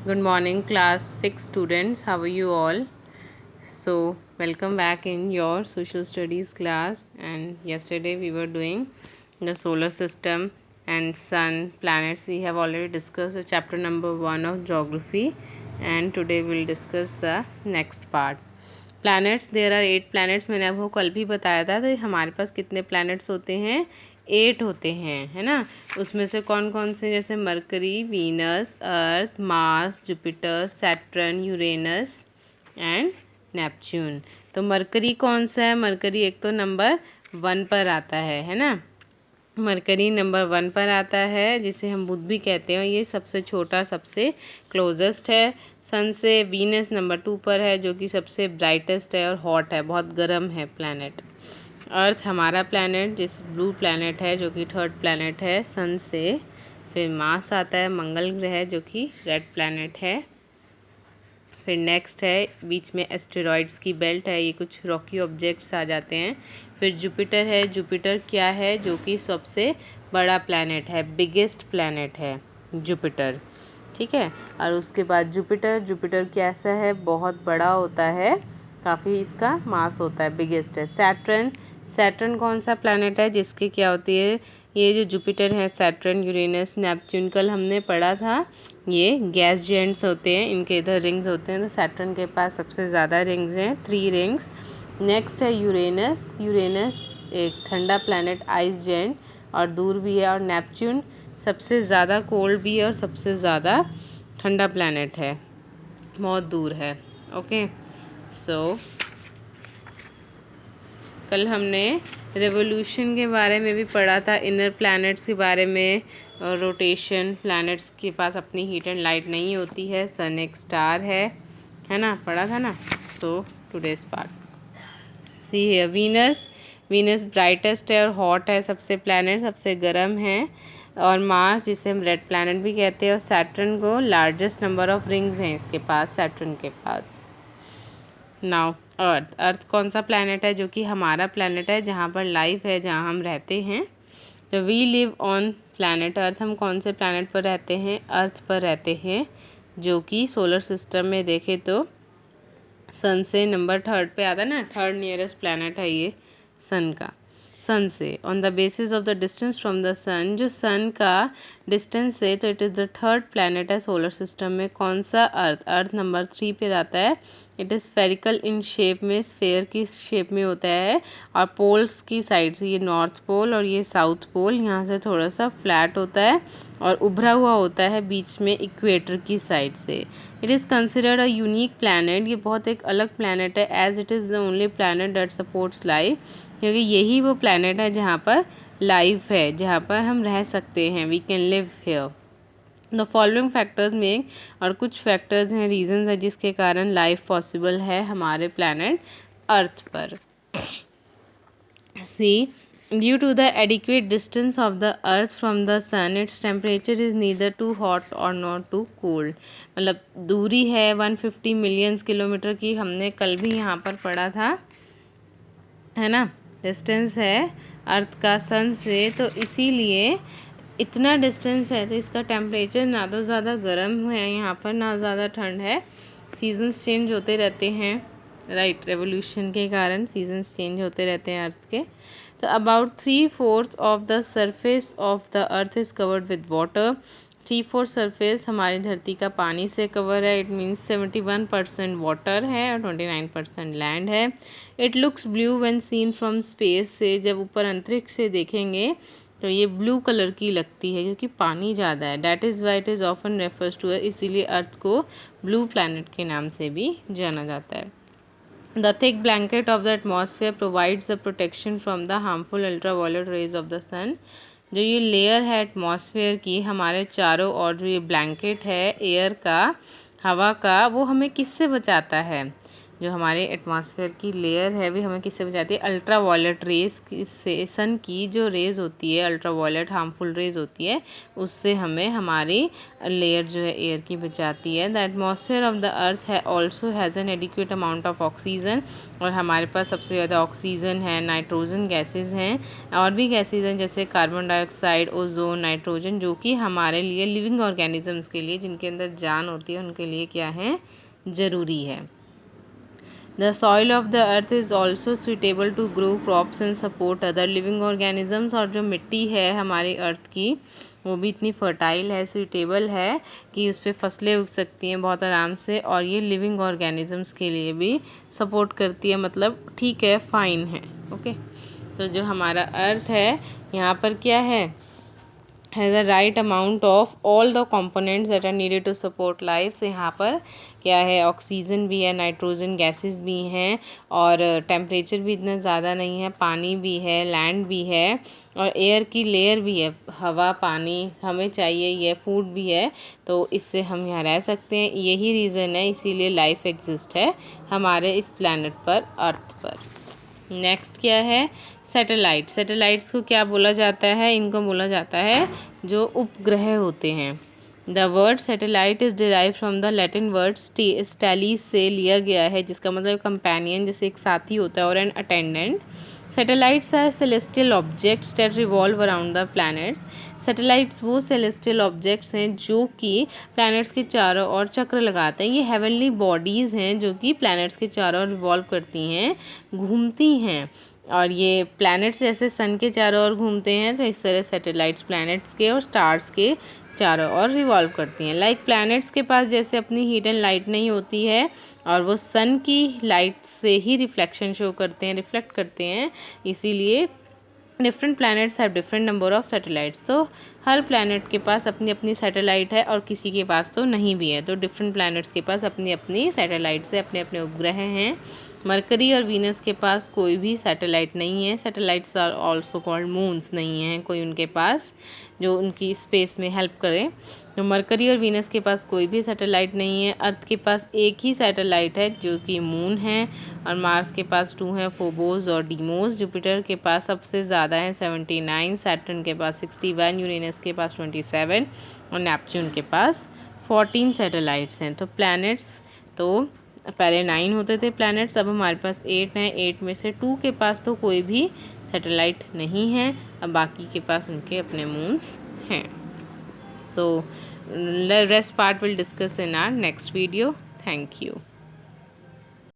Good morning, class 6 students. How are you all? So, welcome back in your social studies class. And yesterday we were doing the solar system and sun, planets. We have already discussed the chapter number 1 of geography, and today we'll discuss the next part. Planets there are 8 planets. मैंने आपको कल भी बताया था तो हमारे पास कितने planets होते हैं, 8 होते हैं, है ना। उसमें से कौन कौन से, जैसे mercury, Venus, earth, Mars, Jupiter, Saturn, Uranus and Neptune. तो मरकरी कौन सा है? मरकरी एक तो नंबर 1 पर आता है ना। मरकरी नंबर 1 पर आता है, जिसे हम बुध भी कहते हैं। ये सबसे छोटा, सबसे क्लोजेस्ट है सन से। वीनस नंबर 2 पर है, जो कि सबसे ब्राइटेस्ट है और हॉट है, बहुत गर्म है प्लैनेट। अर्थ हमारा प्लैनेट, जिस ब्लू प्लैनेट है, जो कि थर्ड प्लैनेट है सन से। फिर मार्स आता है, मंगल ग्रह, जो कि रेड प्लैनेट है। फिर नेक्स्ट है, बीच में एस्टेरॉइड्स की बेल्ट है, ये कुछ रॉकी ऑब्जेक्ट्स आ जाते हैं। फिर जुपिटर है। जुपिटर क्या है? जो कि सबसे बड़ा प्लैनेट है, बिगेस्ट प्लैनेट है जुपिटर, ठीक है। और उसके बाद जुपिटर कैसा है? बहुत बड़ा होता है, काफ़ी इसका मास होता है, बिगेस्ट है। सैटर्न कौन सा प्लैनेट है जिसकी क्या होती है? ये जो जुपिटर है, सैटर्न, यूरेनस, नेपच्यून, कल हमने पढ़ा था, ये गैस जेंट्स होते हैं, इनके इधर रिंग्स होते हैं। तो सैटर्न के पास सबसे ज़्यादा रिंग्स हैं, 3 रिंग्स। नेक्स्ट है यूरेनस एक ठंडा प्लैनेट, आइस जेंट, और दूर भी है। और नेपच्यून सबसे ज़्यादा कोल्ड भी है और सबसे ज़्यादा ठंडा प्लैनेट है, बहुत दूर है। ओके, सो कल हमने रेवोल्यूशन के बारे में भी पढ़ा था, इनर प्लैनेट्स के बारे में, और रोटेशन। प्लैनेट्स के पास अपनी हीट एंड लाइट नहीं होती है, सन एक स्टार है ना, पढ़ा था ना। सो टुडेज पार्ट, सी है वीनस ब्राइटेस्ट है और हॉट है, सबसे प्लैनेट सबसे गर्म है। और मार्स, जिसे हम रेड प्लैनेट भी कहते हैं। और सैटर्न को लार्जेस्ट नंबर ऑफ रिंग्स हैं इसके पास, सैटर्न के पास। नाउ अर्थ कौन सा प्लैनेट है? जो कि हमारा प्लैनेट है, जहाँ पर लाइफ है, जहाँ हम रहते हैं। तो we live on planet earth. हम कौन से प्लैनेट पर रहते हैं? अर्थ पर रहते हैं, जो कि सोलर सिस्टम में देखें तो सन से नंबर 3rd पे आता है ना, 3rd नियरेस्ट प्लैनेट है ये सन का, सन से। On the basis of the distance from the sun, जो सन का डिस्टेंस है, तो it is the 3rd planet है सोलर सिस्टम में। कौन सा? अर्थ नंबर 3 पे आता है। It is spherical in shape में, स्फेयर की शेप में होता है। और पोल्स की साइड से, ये नॉर्थ पोल और ये साउथ पोल, यहाँ से थोड़ा सा फ्लैट होता है और उभरा हुआ होता है बीच में इक्वेटर की साइड से। It is considered a unique planet. ये बहुत एक अलग प्लैनेट है, as it is the only planet that supports life, क्योंकि यही वो प्लैनेट है जहाँ पर लाइफ है, जहाँ पर हम रह सकते हैं, we can live here. The following factors में, और कुछ फैक्टर्स हैं, रीजंस है जिसके कारण लाइफ पॉसिबल है हमारे प्लैनेट अर्थ पर। See, due to the adequate distance of the earth from the sun, its temperature is neither too hot और नॉट टू कोल्ड। मतलब दूरी है 150 मिलियंस किलोमीटर की, हमने कल भी यहाँ पर पढ़ा था, है ना। डिस्टेंस है अर्थ का सन से, तो इसीलिए इतना डिस्टेंस है, तो इसका टेम्परेचर ना तो ज़्यादा गर्म है यहाँ पर, ना ज़्यादा ठंड है। सीजन्स चेंज होते रहते हैं, राइट। रेवोल्यूशन के कारण सीजन्स चेंज होते रहते हैं अर्थ के। तो about 3/4 of the surface of the earth is covered with water. 3/4 surface हमारी धरती का पानी से कवर है। इट मीन्स 71% वाटर है और 29% लैंड है। It looks blue when seen from space से, जब ऊपर अंतरिक्ष से देखेंगे तो ये ब्लू कलर की लगती है, क्योंकि पानी ज़्यादा है। That is why it is often refers to, इसीलिए अर्थ को ब्लू प्लैनेट के नाम से भी जाना जाता है। The thick blanket of the atmosphere provides the protection from the harmful ultraviolet rays of the sun. जो ये लेयर है एटमॉस्फेयर की, हमारे चारों ओर जो ये ब्लैंकेट है एयर का, हवा का, वो हमें किससे बचाता है? जो हमारे एटमॉस्फेयर की लेयर है भी हमें किससे बचाती है, अल्ट्रा वायलेट रेज से, सन की जो रेज होती है अल्ट्रा वायलेट हार्मफुल रेज होती है उससे हमें हमारी लेयर जो है एयर की बचाती है। The atmosphere of the earth है also has an adequate amount of oxygen, और हमारे पास सबसे ज़्यादा ऑक्सीजन है, नाइट्रोजन गैसेज हैं और भी गैसेज हैं जैसे कार्बन डाइऑक्साइड, ओजोन, नाइट्रोजन, जो कि हमारे लिए लिविंग ऑर्गेनिजम्स के लिए जिनके अंदर जान होती है उनके लिए क्या है, ज़रूरी है। The soil of the earth is also suitable to grow crops and support other living organisms, और जो मिट्टी है हमारी अर्थ की वो भी इतनी फर्टाइल है, सूटेबल है कि उस पर फसलें उग सकती हैं बहुत आराम से, और ये लिविंग ऑर्गेनिजम्स के लिए भी सपोर्ट करती है, मतलब ठीक है, फाइन है। ओके, तो जो हमारा अर्थ है यहाँ पर क्या है, has a right amount of all the components that are needed to support life. यहाँ पर क्या है, ऑक्सीजन भी है, नाइट्रोजन गैसेस भी हैं, और टेम्परेचर भी इतना ज़्यादा नहीं है, पानी भी है, लैंड भी है, और एयर की लेयर भी है, हवा पानी हमें चाहिए, ये फूड भी है, तो इससे हम यहाँ रह सकते हैं। यही रीज़न है, इसीलिए लाइफ एग्जिस्ट है हमारे इस प्लैनेट पर, अर्थ पर। नेक्स्ट क्या है, सैटेलाइट। सैटेलाइट्स को क्या बोला जाता है, इनको बोला जाता है जो उपग्रह होते हैं। The word satellite is derive from the Latin word stellis से लिया गया है, जिसका मतलब कंपेनियन, जैसे एक साथी होता है, और an attendant. Satellites are celestial objects that revolve around the planets. Satellites वो सेलेस्टियल ऑब्जेक्ट्स हैं जो कि प्लैनेट्स के चारों ओर चक्र लगाते हैं। ये हेवनली बॉडीज़ हैं जो कि प्लैनेट्स के चारों ओर रिवॉल्व करती हैं, घूमती हैं, और ये प्लैनेट्स जैसे सन के चारों ओर घूमते हैं, तो इस तरह सैटेलाइट्स प्लैनेट्स के और स्टार्स के चारों ओर रिवॉल्व करती हैं। लाइक प्लैनेट्स के पास जैसे अपनी हीट एंड लाइट नहीं होती है, और वो सन की लाइट से ही रिफ्लेक्शन शो करते हैं, रिफ्लेक्ट करते हैं, इसीलिए different planets have different number of satellites. तो हर प्लैनेट के पास अपनी अपनी सैटेलाइट है, और किसी के पास तो नहीं भी है, तो डिफरेंट प्लैनेट्स के पास अपनी अपनी सैटेलाइट्स है, अपने अपने उपग्रह हैं। मरकरी और वीनस के पास कोई भी सैटेलाइट नहीं है। Satellites are also called moons, नहीं है कोई उनके पास जो उनकी स्पेस में हेल्प करे। तो मरकरी और वीनस के पास कोई भी सैटेलाइट नहीं है। अर्थ के पास एक ही सैटेलाइट है जो कि मून है, और मार्स के पास 2 हैं, फोबोस और डीमोस। जुपिटर के पास सबसे ज़्यादा है 79, सैटर्न के पास 61, यूरेनस के पास 27, और नेपच्यून के पास 14 सैटेलाइट्स हैं। तो प्लैनेट्स तो पहले 9 होते थे प्लैनेट्स, अब हमारे पास 8 हैं। 8 में से 2 के पास तो कोई भी सैटेलाइट नहीं है, अब बाकी के पास उनके अपने मून्स हैं। So rest part will discuss in our next video. Thank you.